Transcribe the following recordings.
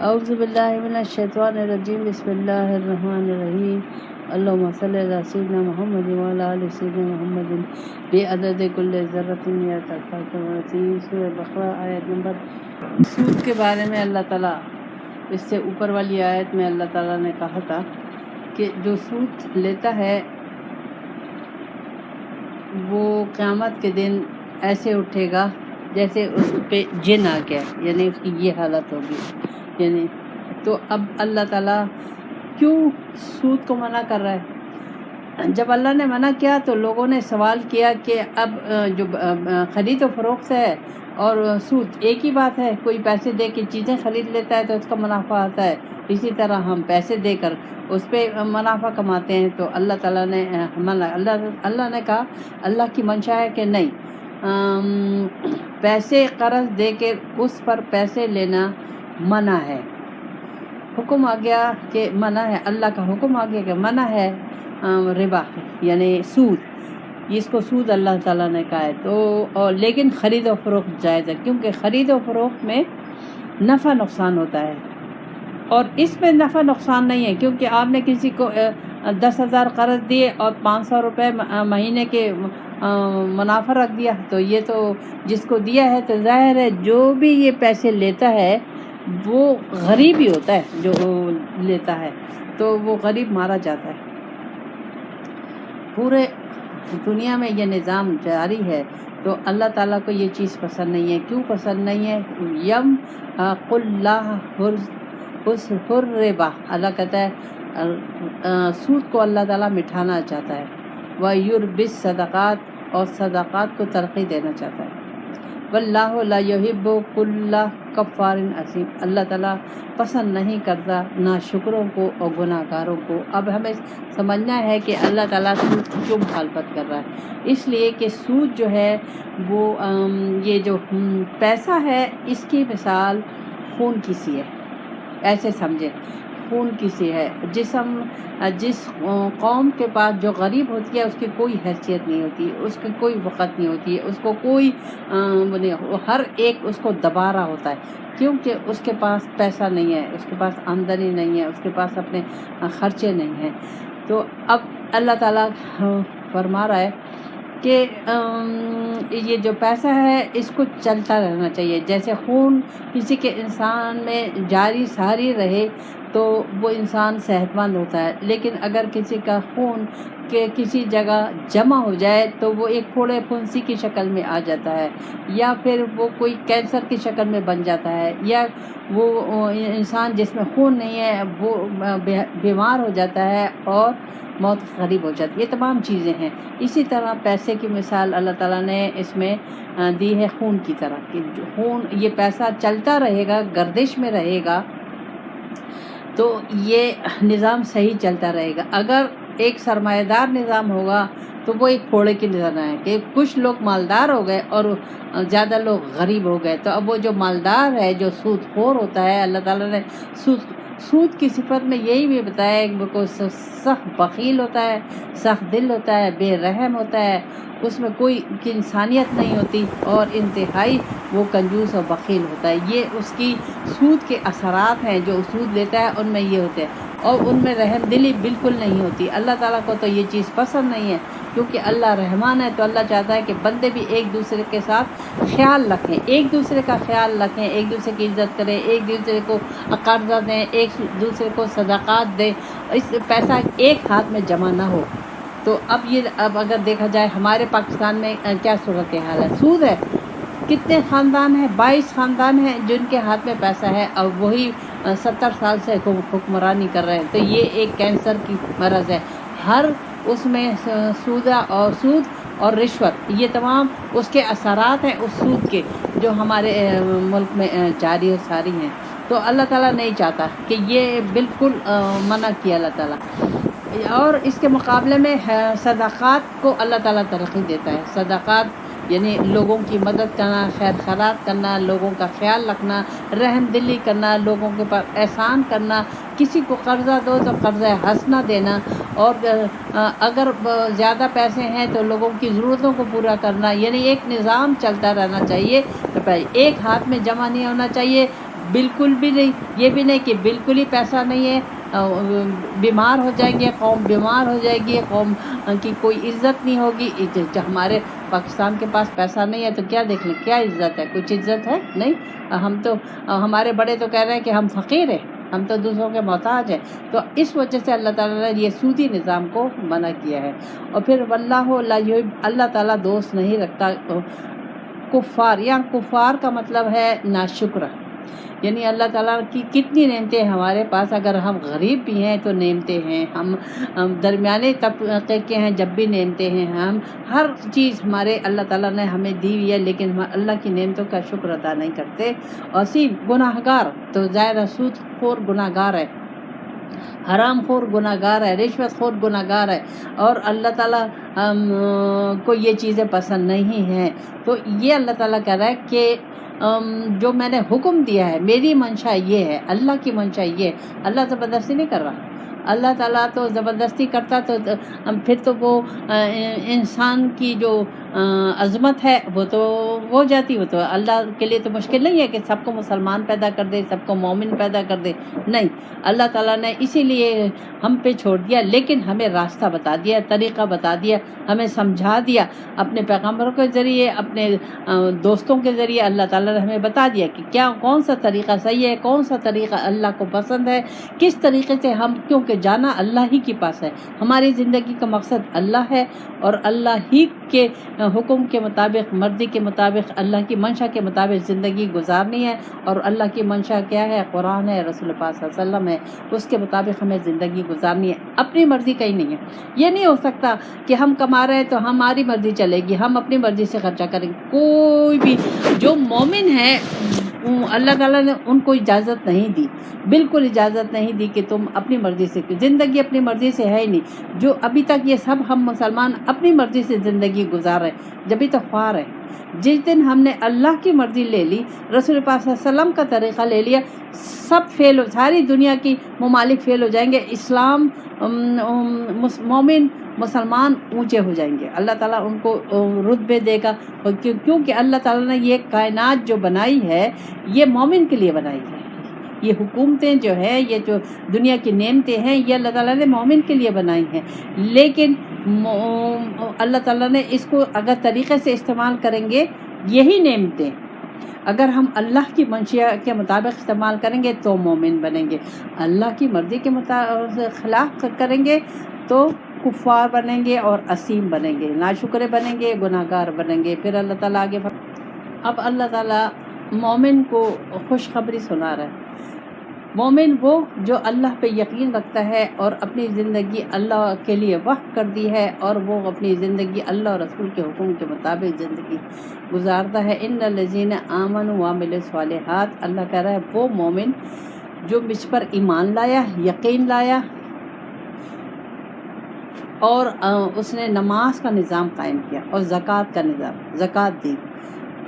اعوذ باللہ من الشیطان الرجیم بسم اللہ الرحمن الرحیم اللہم صلی علی سیدنا محمد وعلی آل سیدنا محمد بعدد کل ذرۃ یتفاعل الرحیم۔ سورہ بقرہ آیت نمبر۔ سود کے بارے میں اللہ تعالیٰ اس سے اوپر والی آیت میں اللہ تعالیٰ نے کہا تھا کہ جو سود لیتا ہے وہ قیامت کے دن ایسے اٹھے گا جیسے اس پہ جن آ گیا، یعنی اس کی یہ حالت ہوگی۔ یعنی تو اب اللہ تعالیٰ کیوں سود کو منع کر رہا ہے؟ جب اللہ نے منع کیا تو لوگوں نے سوال کیا کہ اب جو خرید و فروخت ہے اور سود ایک ہی بات ہے، کوئی پیسے دے کے چیزیں خرید لیتا ہے تو اس کا منافع آتا ہے، اسی طرح ہم پیسے دے کر اس پہ منافع کماتے ہیں۔ تو اللہ تعالیٰ نے اللہ نے کہا، اللہ کی منشا ہے کہ نہیں، پیسے قرض دے کے اس پر پیسے لینا منع ہے۔ حکم آ گیا کہ منع ہے، اللہ کا حکم آ گیا کہ منع ہے ربا یعنی سود، اس کو سود اللہ تعالیٰ نے کہا ہے۔ تو لیکن خرید و فروخت جائز ہے، کیونکہ خرید و فروخت میں نفع نقصان ہوتا ہے اور اس میں نفع نقصان نہیں ہے، کیونکہ آپ نے کسی کو 10,000 قرض دیے اور 500 روپے مہینے کے منافع رکھ دیا، تو یہ تو جس کو دیا ہے تو ظاہر ہے جو بھی یہ پیسے لیتا ہے وہ غریب ہی ہوتا ہے، جو لیتا ہے تو وہ غریب مارا جاتا ہے۔ پورے دنیا میں یہ نظام جاری ہے، تو اللہ تعالیٰ کو یہ چیز پسند نہیں ہے۔ کیوں پسند نہیں ہے؟ یم قل لا ربا، اللہ کہتا ہے سود کو اللہ تعالیٰ مٹھانا چاہتا ہے، وَيُرْبِِ الصَّدَقَاتِ، اور صدقات کو ترقی دینا چاہتا ہے۔ واللہ لا یحب کل کفار اثیم، اللہ تعالیٰ پسند نہیں کرتا ناشکروں کو اور گناہ گاروں کو۔ اب ہمیں سمجھنا ہے کہ اللہ تعالیٰ سود کی کیوں مخالفت کر رہا ہے۔ اس لیے کہ سود جو ہے وہ یہ جو پیسہ ہے اس کی مثال خون کی سی ہے، ایسے سمجھے، خون کی سی ہے۔ جس قوم کے پاس جو غریب ہوتی ہے اس کی کوئی حیثیت نہیں ہوتی، اس کی کوئی وقت نہیں ہوتی ہے، اس کو کوئی ہر ایک اس کو دبا رہا ہوتا ہے، کیونکہ اس کے پاس پیسہ نہیں ہے، اس کے پاس آمدنی نہیں ہے، اس کے پاس اپنے خرچے نہیں ہیں۔ تو اب اللہ تعالیٰ فرما رہا ہے کہ یہ جو پیسہ ہے اس کو چلتا رہنا چاہیے، جیسے خون کسی کے انسان میں جاری ساری رہے تو وہ انسان صحت مند ہوتا ہے، لیکن اگر کسی کا خون کہ کسی جگہ جمع ہو جائے تو وہ ایک پھوڑے پھنسی کی شکل میں آ جاتا ہے، یا پھر وہ کوئی کینسر کی شکل میں بن جاتا ہے، یا وہ انسان جس میں خون نہیں ہے وہ بیمار ہو جاتا ہے اور موت قریب ہو جاتی ہے۔ یہ تمام چیزیں ہیں۔ اسی طرح پیسے کی مثال اللہ تعالیٰ نے اس میں دی ہے خون کی طرح، کہ خون یہ پیسہ چلتا رہے گا، گردش میں رہے گا تو یہ نظام صحیح چلتا رہے گا۔ اگر ایک سرمایہ دار نظام ہوگا تو وہ ایک پھوڑے کی نظر ہے کہ کچھ لوگ مالدار ہو گئے اور زیادہ لوگ غریب ہو گئے، تو اب وہ جو مالدار ہے، جو سود خور ہوتا ہے، اللہ تعالیٰ نے سود کی صفت میں یہی بھی بتایا ہے کہ وہ سخت بخیل ہوتا ہے، سخت دل ہوتا ہے، بے رحم ہوتا ہے، اس میں کوئی انسانیت نہیں ہوتی، اور انتہائی وہ کنجوس اور بخیل ہوتا ہے۔ یہ اس کی سود کے اثرات ہیں، جو سود لیتا ہے ان میں یہ ہوتے ہیں، اور ان میں رحم دلی بالکل نہیں ہوتی۔ اللہ تعالیٰ کو تو یہ چیز پسند نہیں ہے، کیونکہ اللہ رحمان ہے، تو اللہ چاہتا ہے کہ بندے بھی ایک دوسرے کے ساتھ خیال رکھیں، ایک دوسرے کا خیال رکھیں، ایک دوسرے کی عزت کریں، ایک دوسرے کو قرضہ دیں، ایک دوسرے کو صدقات دیں، اس پیسہ ایک ہاتھ میں جمع نہ ہو۔ تو اب اگر دیکھا جائے ہمارے پاکستان میں کیا صورتحال ہے، سود ہے، کتنے خاندان ہیں، 22 خاندان ہیں جن کے ہاتھ میں پیسہ ہے، اور وہی 70 سال سے حکمرانی کر رہے ہیں۔ تو یہ ایک کینسر کی مرض ہے، ہر اس میں سود اور رشوت، یہ تمام اس کے اثرات ہیں اس سود کے جو ہمارے ملک میں جاری و ساری ہیں۔ تو اللہ تعالیٰ نہیں چاہتا کہ یہ بالکل منع کیا اللہ تعالیٰ، اور اس کے مقابلے میں صدقات کو اللہ تعالیٰ ترقی دیتا ہے۔ صدقات یعنی لوگوں کی مدد کرنا، خیر خیرات کرنا، لوگوں کا خیال رکھنا، رحم دلی کرنا، لوگوں کے پاس احسان کرنا، کسی کو قرضہ دو تو قرضہ حسنہ دینا، اور اگر زیادہ پیسے ہیں تو لوگوں کی ضرورتوں کو پورا کرنا، یعنی ایک نظام چلتا رہنا چاہیے۔ ایک ہاتھ میں جمع نہیں ہونا چاہیے، بالکل بھی نہیں، یہ بھی نہیں کہ بالکل ہی پیسہ نہیں ہے، بیمار ہو جائیں گے، قوم بیمار ہو جائے گی، قوم کی کوئی عزت نہیں ہوگی۔ ہمارے پاکستان کے پاس پیسہ نہیں ہے تو کیا دیکھ لیں، کیا عزت ہے؟ کچھ عزت ہے نہیں۔ ہم تو، ہمارے بڑے تو کہہ رہے ہیں کہ ہم فقیر ہیں، ہم تو دوسروں کے محتاج ہیں۔ تو اس وجہ سے اللہ تعالیٰ نے یہ سودی نظام کو منع کیا ہے۔ اور پھر واللہ لا یحب، اللہ تعالیٰ دوست نہیں رکھتا کفار، یا کفار کا مطلب ہے ناشکر، یعنی اللہ تعالیٰ کی کتنی نعمتیں ہمارے پاس، اگر ہم غریب بھی ہیں تو نعمتیں ہیں، ہم درمیانے طبقے کے ہیں جب بھی نعمتیں ہیں، ہم ہر چیز ہمارے اللہ تعالیٰ نے ہمیں دی ہوئی ہے، لیکن ہم اللہ کی نعمتوں کا شکر ادا نہیں کرتے۔ اور گناہ گار تو ظاہر سود خور گناہ گار ہے، حرام خور گناہ گار ہے، رشوت خور گناہ گار ہے، اور اللہ تعالیٰ کو یہ چیزیں پسند نہیں ہیں۔ تو یہ اللہ تعالیٰ کہہ رہا ہے کہ جو میں نے حکم دیا ہے، میری منشا یہ ہے، اللہ کی منشا یہ ہے۔ اللہ زبردستی نہیں کر رہا، اللہ تعالیٰ تو زبردستی کرتا تو پھر تو وہ انسان کی جو عظمت ہے وہ تو ہو جاتی، وہ تو اللہ کے لیے تو مشکل نہیں ہے کہ سب کو مسلمان پیدا کر دے، سب کو مومن پیدا کر دے، نہیں۔ اللہ تعالیٰ نے اسی لیے ہم پہ چھوڑ دیا، لیکن ہمیں راستہ بتا دیا، طریقہ بتا دیا، ہمیں سمجھا دیا، اپنے پیغمبروں کے ذریعے، اپنے دوستوں کے ذریعے اللہ تعالیٰ نے ہمیں بتا دیا کہ کیا کون سا طریقہ صحیح ہے، کون سا طریقہ اللہ کو پسند ہے، کس طریقے سے ہم، کیونکہ جانا اللہ ہی کے پاس ہے، ہماری زندگی کا مقصد اللہ ہے، اور اللہ ہی کے حکم کے مطابق، مرضی کے مطابق، اللہ کی منشا کے مطابق زندگی گزارنی ہے۔ اور اللہ کی منشا کیا ہے؟ قرآن ہے، رسول پاک صلی اللہ علیہ وسلم ہے، اس کے مطابق ہمیں زندگی گزارنی ہے، اپنی مرضی کہیں نہیں ہے۔ یہ نہیں ہو سکتا کہ ہم کما رہے ہیں تو ہماری مرضی چلے گی، ہم اپنی مرضی سے خرچہ کریں گے۔ کوئی بھی جو مومن ہے اللہ تعالیٰ نے ان کو اجازت نہیں دی، بالکل اجازت نہیں دی کہ تم اپنی مرضی سے، زندگی اپنی مرضی سے ہے ہی نہیں۔ جو ابھی تک یہ سب ہم مسلمان اپنی مرضی سے زندگی گزار رہے ہیں، جبھی تو خوار ہے۔ جس دن ہم نے اللہ کی مرضی لے لی، رسول پاک صلی اللہ علیہ وسلم کا طریقہ لے لیا، سب فیل ہو، ساری دنیا کی ممالک فیل ہو جائیں گے، اسلام، مومن، مسلمان اونچے ہو جائیں گے، اللہ تعالیٰ ان کو رتبے دے گا، کیونکہ اللہ تعالیٰ نے یہ کائنات جو بنائی ہے یہ مومن کے لیے بنائی ہے۔ یہ حکومتیں جو ہے، یہ جو دنیا کی نعمتیں ہیں، یہ اللہ تعالیٰ نے مومن کے لیے بنائی ہیں، لیکن اللہ تعالیٰ نے اس کو اگر طریقے سے استعمال کریں گے، یہی نعمتیں اگر ہم اللہ کی منشا کے مطابق استعمال کریں گے تو مومن بنیں گے، اللہ کی مرضی کے خلاف کریں گے تو کفار بنیں گے اور اسیم بنیں گے، ناشکرے بنیں گے، گناہ گار بنیں گے۔ پھر اللہ تعالیٰ آگے اب اللہ تعالیٰ مومن کو خوشخبری سنا رہا ہے۔ مومن وہ جو اللہ پہ یقین رکھتا ہے اور اپنی زندگی اللہ کے لیے وقف کر دی ہے، اور وہ اپنی زندگی اللہ اور رسول کے حکم کے مطابق زندگی گزارتا ہے۔ ان الذین آمنوا وعملوا الصالحات، اللہ کہہ رہا ہے وہ مومن جو مجھ پر ایمان لایا، یقین لایا، اور اس نے نماز کا نظام قائم کیا اور زکوٰۃ کا نظام، زکوٰۃ دی،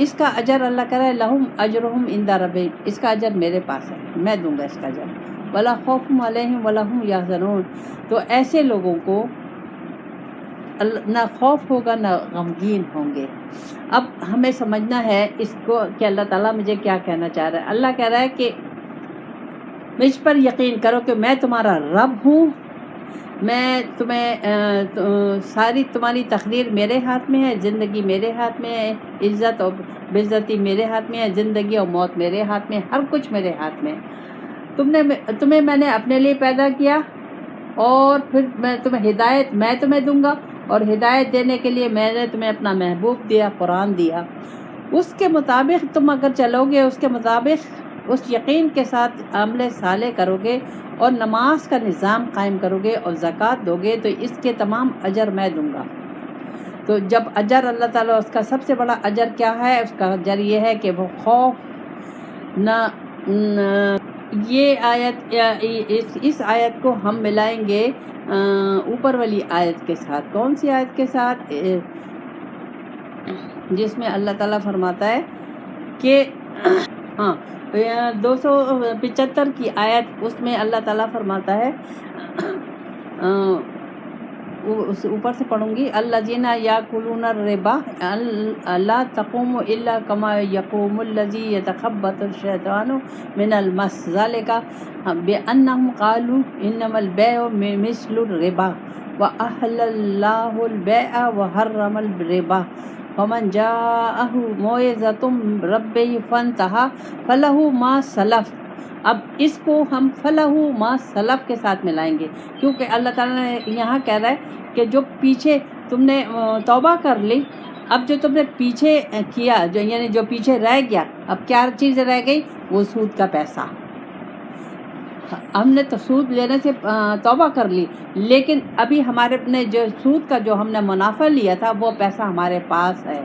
اس کا اجر اللہ کہہ رہا ہے لہم اجرہم عند ربہم، اس کا اجر میرے پاس ہے، میں دوں گا اس کا اجر، ولا خوف علیہم ولا ہم یحزنون۔ تو ایسے لوگوں کو نہ خوف ہوگا نہ غمگین ہوں گے۔ اب ہمیں سمجھنا ہے اس کو کہ اللہ تعالیٰ مجھے کیا کہنا چاہ رہا ہے۔ اللہ کہہ رہا ہے کہ مجھ پر یقین کرو کہ میں تمہارا رب ہوں، میں تمہیں ساری تمہاری تقدیر میرے ہاتھ میں ہے، زندگی میرے ہاتھ میں ہے، عزت اور بےعزتی میرے ہاتھ میں ہے، زندگی اور موت میرے ہاتھ میں، ہر کچھ میرے ہاتھ میں۔ تمہیں میں نے اپنے لیے پیدا کیا، اور پھر میں تمہیں ہدایت میں تمہیں دوں گا، اور ہدایت دینے کے لیے میں نے تمہیں اپنا محبوب دیا، قرآن دیا، اس کے مطابق تم اگر چلو گے، اس کے مطابق اس یقین کے ساتھ عمل صالح کرو گے اور نماز کا نظام قائم کرو گے اور زکوٰۃ دو گے تو اس کے تمام اجر میں دوں گا۔ تو جب اجر اللہ تعالیٰ، اس کا سب سے بڑا اجر کیا ہے؟ اس کا اجر یہ ہے کہ وہ خوف نہ، یہ آیت، اس آیت کو ہم ملائیں گے اوپر والی آیت کے ساتھ۔ کون سی آیت کے ساتھ؟ جس میں اللہ تعالیٰ فرماتا ہے کہ 275 کی آیت، اس میں اللہ تعالیٰ فرماتا ہے اوپر سے پڑھوں گی. الذین یاکلون الربا لا تقوم الا کما یقوم الذی یتخبط الشیطان من المس ذلک بانہم قالوا انما البیع مثل الربا واحل اللہ البیع وحرم الربا فمن جاءہ موعظۃ من ربہ فانتہى فلہ ما سلف. اب اس کو ہم فلہ ما سلف کے ساتھ ملائیں گے، کیونکہ اللہ تعالیٰ نے یہاں کہہ رہا ہے کہ جو پیچھے تم نے توبہ کر لی، اب جو تم نے پیچھے کیا، جو یعنی جو پیچھے رہ گیا، اب کیا چیز رہ گئی؟ وہ سود کا پیسہ. ہم نے تو سود لینے سے توبہ کر لی، لیکن ابھی ہمارے نے جو سود کا جو ہم نے منافع لیا تھا وہ پیسہ ہمارے پاس ہے،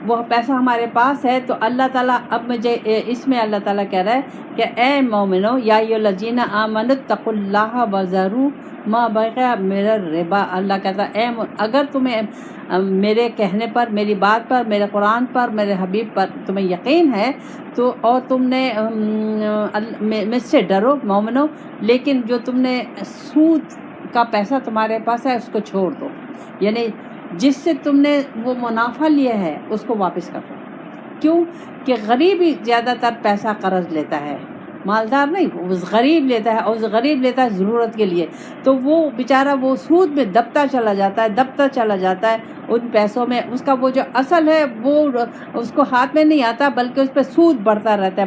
وہ پیسہ ہمارے پاس ہے. تو اللہ تعالیٰ اب مجھے اس میں اللہ تعالیٰ کہہ رہا ہے کہ اے مومنو یا ایھا الذین آمنوا اتقوا اللہ وذروا ما بقی من الربا. اللہ کہتا ہے اگر تمہیں میرے کہنے پر، میری بات پر، میرے قرآن پر، میرے حبیب پر تمہیں یقین ہے تو اور تم نے مجھ سے ڈرو مومنو، لیکن جو تم نے سود کا پیسہ تمہارے پاس ہے اس کو چھوڑ دو، یعنی جس سے تم نے وہ منافع لیا ہے اس کو واپس کر دو. کیوں کہ غریب ہی زیادہ تر پیسہ قرض لیتا ہے، مالدار نہیں، وہ غریب لیتا ہے، اور غریب لیتا ہے ضرورت کے لیے، تو وہ بیچارہ وہ سود میں دبتا چلا جاتا ہے ان پیسوں میں. اس کا وہ جو اصل ہے وہ اس کو ہاتھ میں نہیں آتا، بلکہ اس پہ سود بڑھتا رہتا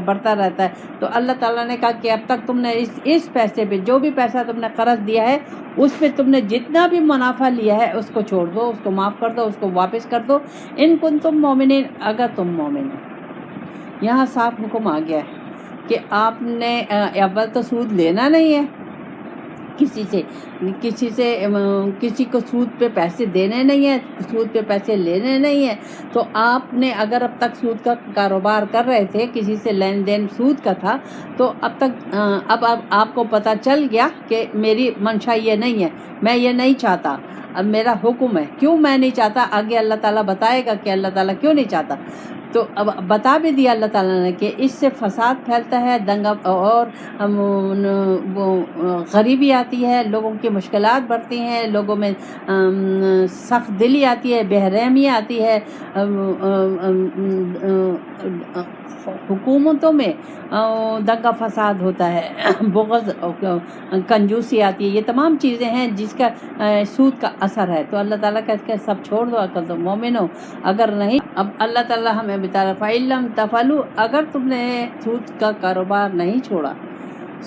ہے. تو اللہ تعالیٰ نے کہا کہ اب تک تم نے اس پیسے پہ، جو بھی پیسہ تم نے قرض دیا ہے اس پہ تم نے جتنا بھی منافع لیا ہے اس کو چھوڑ دو، اس کو معاف کر دو، اس کو واپس کر دو. ان کنتم مومنین، اگر تم مومن ہو. یہاں صاف حکم آ گیا ہے کہ آپ نے اول تو سود لینا نہیں ہے کسی کو سود پہ پیسے دینے نہیں ہیں، سود پہ پیسے لینے نہیں ہیں. تو آپ نے اگر اب تک سود کا کاروبار کر رہے تھے، کسی سے لین دین سود کا تھا، تو اب آپ کو پتہ چل گیا کہ میری منشا یہ نہیں ہے، میں یہ نہیں چاہتا، اب میرا حکم ہے. کیوں میں نہیں چاہتا؟ آگے اللہ تعالیٰ بتائے گا کہ اللہ تعالیٰ کیوں نہیں چاہتا. تو اب بتا بھی دیا اللہ تعالیٰ نے کہ اس سے فساد پھیلتا ہے، دنگا اور غریبی آتی ہے، لوگوں کی مشکلات بڑھتی ہیں، لوگوں میں سخت دلی آتی ہے، بے رحمی آتی ہے، حکومتوں میں دنگا فساد ہوتا ہے، بغض، کنجوسی آتی ہے. یہ تمام چیزیں ہیں جس کا سود کا اثر ہے. تو اللہ تعالیٰ کہتے ہیں سب چھوڑ دو اگر تم مومن ہو. اگر نہیں، اب اللہ تعالیٰ ہمیں بتا رہا فَإِن لَمْ تَفْعَلُوا، اگر تم نے سود کا کاروبار نہیں چھوڑا،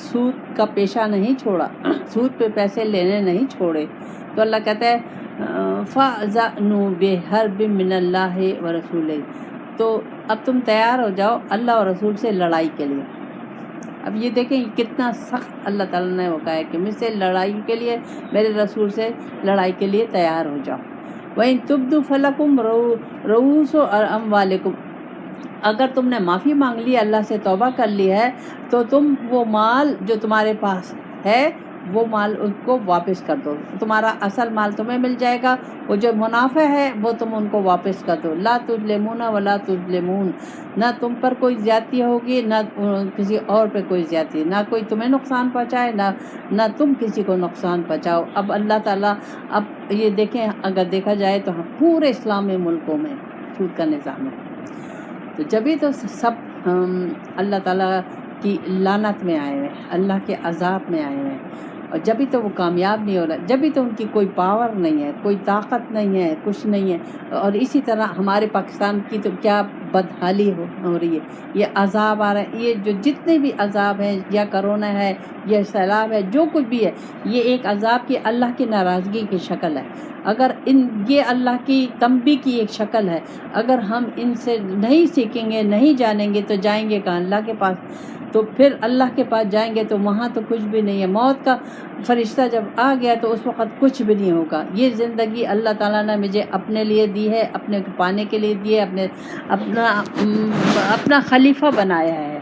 سود کا پیشہ نہیں چھوڑا، سود پہ پیسے لینے نہیں چھوڑے، تو اللہ کہتا ہے فَأْذَنُوا بِحَرْبٍ مِّنَ اللَّهِ وَرَسُولِهِ، تو اب تم تیار ہو جاؤ اللہ اور رسول سے لڑائی کے لیے. اب یہ دیکھیں کتنا سخت اللہ تعالیٰ نے وہ کہا ہے کہ مجھ سے لڑائی کے لیے، میرے رسول سے لڑائی کے لیے تیار ہو جاؤ. وَإِن تُبْدُوا فَلَكُمْ رُءُوسُ أَمْوَالِكُمْ، اگر تم نے معافی مانگ لی، اللہ سے توبہ کر لی ہے، تو تم وہ مال جو تمہارے پاس ہے وہ مال ان کو واپس کر دو. تمہارا اصل مال تمہیں مل جائے گا، وہ جو منافع ہے وہ تم ان کو واپس کر دو. لا تظلمون ولا تظلمون، نہ تم پر کوئی زیادتی ہوگی، نہ کسی اور پہ کوئی زیادتی، نہ کوئی تمہیں نقصان پہنچائے، نہ تم کسی کو نقصان پہنچاؤ. اب اللہ تعالیٰ، اب یہ دیکھیں اگر دیکھا جائے تو پورے اسلامی ملکوں میں سود کا نظام ہے. تو جبھی تو سب اللہ تعالیٰ کی لعنت میں آئے ہوئے، اللہ کے عذاب میں آئے ہوئے، اور جبھی تو وہ کامیاب نہیں ہو رہا، جبھی تو ان کی کوئی پاور نہیں ہے، کوئی طاقت نہیں ہے، کچھ نہیں ہے. اور اسی طرح ہمارے پاکستان کی تو کیا بدحالی ہو رہی ہے، یہ عذاب آ رہا ہے. یہ جو جتنے بھی عذاب ہیں، یا کرونا ہے، یا سیلاب ہے، جو کچھ بھی ہے، یہ ایک عذاب کی، اللہ کی ناراضگی کی شکل ہے. اگر یہ اللہ کی تنبیہ کی ایک شکل ہے. اگر ہم ان سے نہیں سیکھیں گے، نہیں جانیں گے، تو جائیں گے کہاں؟ اللہ کے پاس. تو پھر اللہ کے پاس جائیں گے تو وہاں تو کچھ بھی نہیں ہے. موت کا فرشتہ جب آ گیا تو اس وقت کچھ بھی نہیں ہوگا. یہ زندگی اللہ تعالیٰ نے مجھے اپنے لیے دی ہے، اپنے پانے کے لیے دی ہے، اپنا خلیفہ بنایا ہے.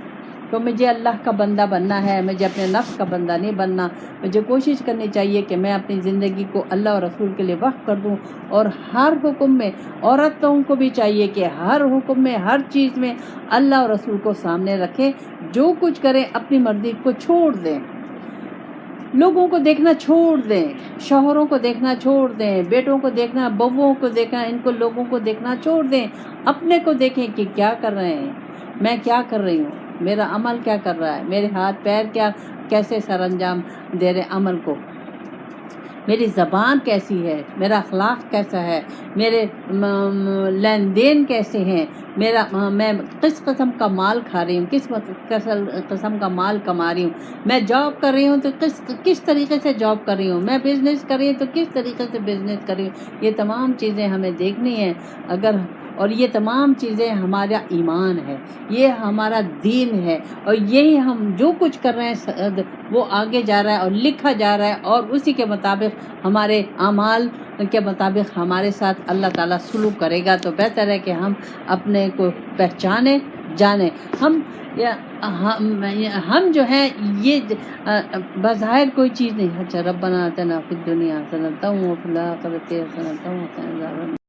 تو مجھے اللہ کا بندہ بننا ہے، مجھے اپنے نفس کا بندہ نہیں بننا. مجھے کوشش کرنی چاہیے کہ میں اپنی زندگی کو اللہ اور رسول کے لیے وقف کر دوں. اور ہر حکم میں، عورتوں کو بھی چاہیے کہ ہر حکم میں، ہر چیز میں اللہ اور رسول کو سامنے رکھیں. جو کچھ کریں اپنی مرضی کو چھوڑ دیں. لوگوں کو دیکھنا چھوڑ دیں، شوہروں کو دیکھنا چھوڑ دیں، بیٹوں کو دیکھنا، بہوؤں کو دیکھنا، ان کو لوگوں کو دیکھنا چھوڑ دیں، اپنے کو دیکھیں کہ کیا کر رہے ہیں، میں کیا کر رہی ہوں، میرا عمل کیا کر رہا ہے، میرے ہاتھ پیر کیسے سر انجام دے رہے عمل کو، میری زبان کیسی ہے، میرا اخلاق کیسا ہے، میرے لین دین کیسے ہیں، میں کس قسم کا مال کھا رہی ہوں، کس قسم کا مال کما رہی ہوں، میں جاب کر رہی ہوں تو کس طریقے سے جاب کر رہی ہوں، میں بزنس کر رہی ہوں تو کس طریقے سے بزنس کر رہی ہوں۔ یہ تمام چیزیں ہمیں دیکھنی ہیں، اور یہ تمام چیزیں ہمارا ایمان ہے، یہ ہمارا دین ہے، اور یہی ہم جو کچھ کر رہے ہیں وہ آگے جا رہا ہے اور لکھا جا رہا ہے، اور اسی کے مطابق ہمارے اعمال کے مطابق ہمارے ساتھ اللہ تعالیٰ سلوک کرے گا۔ تو بہتر ہے کہ ہم اپنے کو پہچانیں، جانیں۔ ہم جو ہیں یہ بظاہر کوئی چیز نہیں، اچھا ربنا آتنا فی الدنیا حسنۃ وفی الآخرۃ حسنۃ وقنا عذاب النار۔